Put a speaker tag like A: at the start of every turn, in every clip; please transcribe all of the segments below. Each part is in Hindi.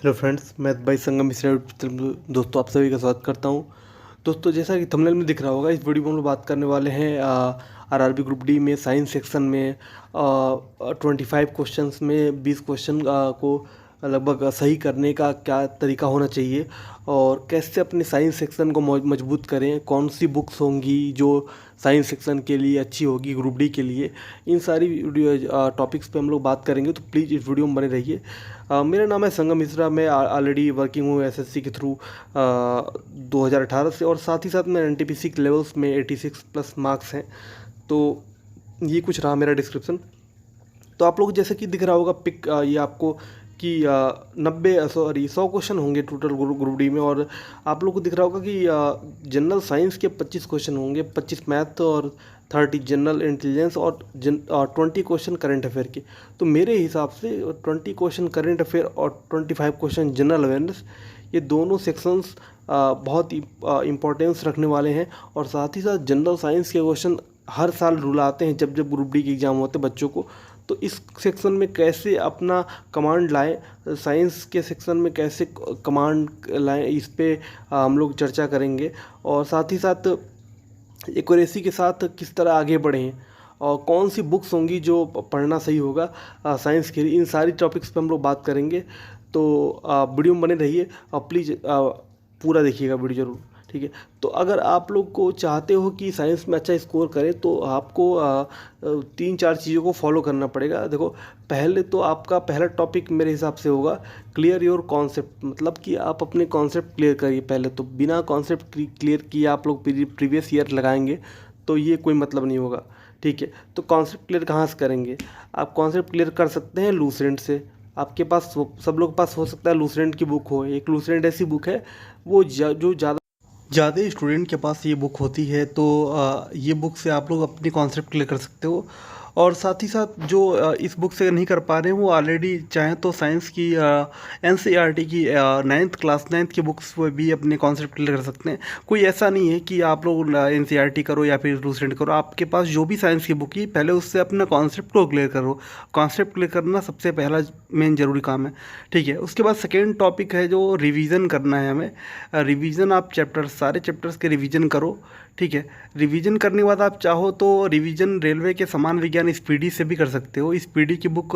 A: हेलो फ्रेंड्स, मैं भाई संगम मिश्रा दोस्तों आप सभी का स्वागत करता हूं। दोस्तों, जैसा कि थंबनेल में दिख रहा होगा, इस वीडियो में हम लोग बात करने वाले हैं आरआरबी ग्रुप डी में साइंस सेक्शन में 25 क्वेश्चंस में 20 क्वेश्चन को लगभग सही करने का क्या तरीका होना चाहिए और कैसे अपने साइंस सेक्शन को मजबूत करें, कौन सी बुक्स होंगी जो साइंस सेक्शन के लिए अच्छी होगी ग्रुप डी के लिए। इन सारी वीडियो टॉपिक्स पे हम लोग बात करेंगे, तो प्लीज़ इस वीडियो में बने रहिए। मेरा नाम है संगम मिश्रा। मैं ऑलरेडी वर्किंग हूँ एसएससी के थ्रू 2018 से, और साथ ही साथ मैं एनटीपीसी के लेवल्स में 86 प्लस मार्क्स हैं। तो ये कुछ रहा मेरा डिस्क्रिप्शन। तो आप लोग जैसे कि दिख रहा होगा पिक, ये आपको कि 100 क्वेश्चन होंगे टोटल ग्रुप डी में, और आप लोग को दिख रहा होगा कि जनरल साइंस के 25 क्वेश्चन होंगे, 25 मैथ और 30 जनरल इंटेलिजेंस और 20 क्वेश्चन करंट अफेयर के। तो मेरे हिसाब से 20 क्वेश्चन करंट अफेयर और 25 क्वेश्चन जनरल अवेयरनेस, ये दोनों सेक्शंस बहुत ही इम्पोर्टेंस रखने वाले हैं। और साथ ही साथ जनरल साइंस के क्वेश्चन हर साल रूल आते हैं जब ग्रुप डी के एग्ज़ाम होते हैं बच्चों को। तो इस सेक्शन में कैसे अपना कमांड लाएं, साइंस के सेक्शन में कैसे कमांड लाएं, इस पे हम लोग चर्चा करेंगे। और साथ ही साथ एक्यूरेसी के साथ किस तरह आगे बढ़ें और कौन सी बुक्स होंगी जो पढ़ना सही होगा साइंस के लिए, इन सारी टॉपिक्स पे हम लोग बात करेंगे। तो वीडियो में बने रहिए और प्लीज़ पूरा देखिएगा वीडियो ज़रूर, ठीक है। तो अगर आप लोग को चाहते हो कि साइंस में अच्छा स्कोर करें, तो आपको 3-4 चीज़ों को फॉलो करना पड़ेगा। देखो, पहले तो आपका पहला टॉपिक मेरे हिसाब से होगा क्लियर योर कॉन्सेप्ट। मतलब कि आप अपने कॉन्सेप्ट क्लियर करिए पहले। तो बिना कॉन्सेप्ट क्लियर किए आप लोग प्रीवियस ईयर लगाएंगे तो ये कोई मतलब नहीं होगा, ठीक है। तो कॉन्सेप्ट क्लियर कहाँ से करेंगे? आप कॉन्सेप्ट क्लियर कर सकते हैं लूसेंट से। आपके पास सब लोग के पास हो सकता है लूसेंट की बुक हो। एक लूसेंट ऐसी बुक है वो जो ज़्यादा स्टूडेंट के पास ये बुक होती है। तो ये बुक से आप लोग अपनी कॉन्सेप्ट क्लियर कर सकते हो। और साथ ही साथ जो इस बुक से नहीं कर पा रहे हैं, वो ऑलरेडी चाहें तो साइंस की एनसीईआरटी की 9th की बुक्स पर भी अपने कॉन्सेप्ट क्लियर कर सकते हैं। कोई ऐसा नहीं है कि आप लोग एनसीईआरटी करो या फिर लूसेंट करो। आपके पास जो भी साइंस की बुक है, पहले उससे अपना कॉन्सेप्ट को क्लियर करो। कॉन्सेप्ट क्लियर करना सबसे पहला मेन ज़रूरी काम है, ठीक है। उसके बाद सेकेंड टॉपिक है जो रिवीजन करना है हमें। रिवीजन, आप सारे चैप्टर्स के रिवीजन करो, ठीक है। रिवीजन करने के बाद आप चाहो तो रिवीजन रेलवे के समान विज्ञान स्पीडी से भी कर सकते हो। स्पीडी की बुक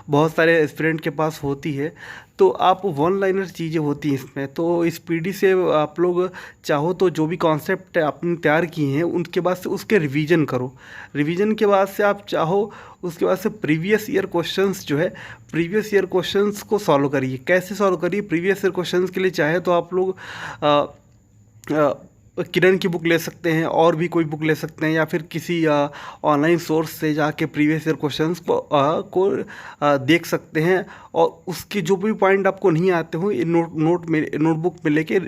A: बहुत सारे एस्पिरेंट के पास होती है, तो आप वन लाइनर चीज़ें होती हैं इसमें। तो स्पीडी से आप लोग चाहो तो जो भी कॉन्सेप्ट आपने तैयार किए हैं उनके बाद से उसके रिवीजन करो। रिवीजन के बाद से आप चाहो उसके बाद से प्रीवियस ईयर क्वेश्चंस जो है, प्रीवियस ईयर क्वेश्चंस को सॉल्व करिए। कैसे सॉल्व करिए? प्रीवियस ईयर क्वेश्चंस के लिए चाहे तो आप लोग किरण की बुक ले सकते हैं, और भी कोई बुक ले सकते हैं, या फिर किसी ऑनलाइन सोर्स से जाके प्रीवियस ईयर क्वेश्चंस को देख सकते हैं। और उसके जो भी पॉइंट आपको नहीं आते हो, नोटबुक में लेके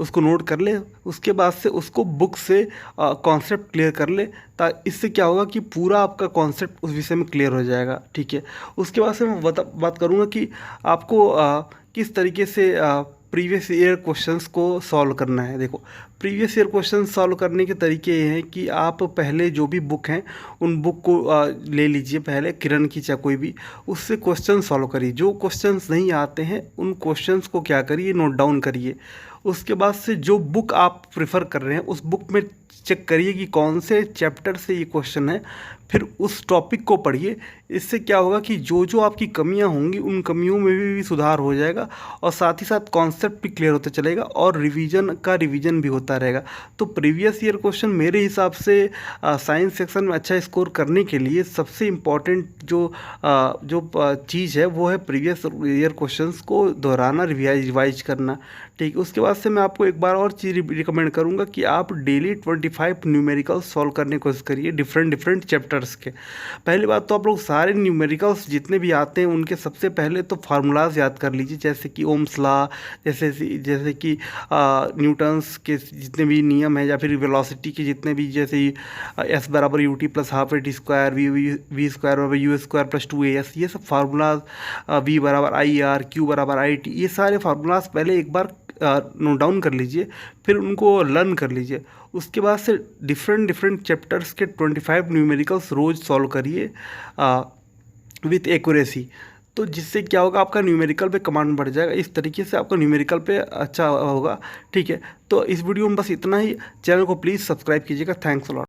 A: उसको नोट कर ले। उसके बाद से उसको बुक से कॉन्सेप्ट क्लियर कर ले। इससे क्या होगा कि पूरा आपका कॉन्सेप्ट उस विषय में क्लियर हो जाएगा, ठीक है। उसके बाद से मैं बात करूँगा कि आपको किस तरीके से प्रीवियस ईयर क्वेश्चंस को सॉल्व करना है। देखो, प्रीवियस ईयर क्वेश्चन सॉल्व करने के तरीके ये हैं कि आप पहले जो भी बुक हैं उन बुक को ले लीजिए, पहले किरण की चाहे कोई भी, उससे क्वेश्चन सॉल्व करिए। जो क्वेश्चंस नहीं आते हैं उन क्वेश्चंस को क्या करिए, नोट डाउन करिए। उसके बाद से जो बुक आप प्रेफर कर रहे हैं उस बुक में चेक करिए कि कौन से चैप्टर से ये क्वेश्चन है, फिर उस टॉपिक को पढ़िए। इससे क्या होगा कि जो आपकी कमियां होंगी उन कमियों में भी सुधार हो जाएगा, और साथ ही साथ कॉन्सेप्ट भी क्लियर होता चलेगा, और रिवीजन भी होता रहेगा। तो प्रीवियस ईयर क्वेश्चन मेरे हिसाब से साइंस सेक्शन में अच्छा स्कोर करने के लिए सबसे इम्पॉर्टेंट जो चीज़ है वो है प्रीवियस ईयर क्वेश्चंस को दोहराना, रिवाइज करना, ठीक। उसके बाद से मैं आपको एक बार और चीज़ रिकमेंड करूँगा कि आप डेली 25 न्यूमेरिकल्स सॉल्व करने की कोशिश करिए डिफरेंट चैप्टर्स के। पहली बात तो आप लोग सारे न्यूमेरिकल्स जितने भी आते हैं उनके सबसे पहले तो फार्मूलाज याद कर लीजिए, जैसे कि ओम्स लॉ, जैसे कि न्यूटन्स के जितने भी नियम हैं, या फिर वेलोसिटी के जितने भी, जैसे S बराबर UT plus half AT square, V square बराबर U स्क्वायर प्लस 2AS, ये सब फार्मूलाज, V बराबर IR, Q बराबर IT, ये सारे फार्मूलाज पहले एक बार नोट डाउन कर लीजिए, फिर उनको लर्न कर लीजिए। उसके बाद से डिफरेंट चैप्टर्स के 25 न्यूमेरिकल्स रोज़ सॉल्व करिए विथ एक्यूरेसी। तो जिससे क्या होगा, आपका न्यूमेरिकल पे कमांड बढ़ जाएगा। इस तरीके से आपका न्यूमेरिकल पे अच्छा होगा। ठीक है, तो इस वीडियो में बस इतना ही। चैनल को प्लीज़ सब्सक्राइब कीजिएगा। Thanks a lot.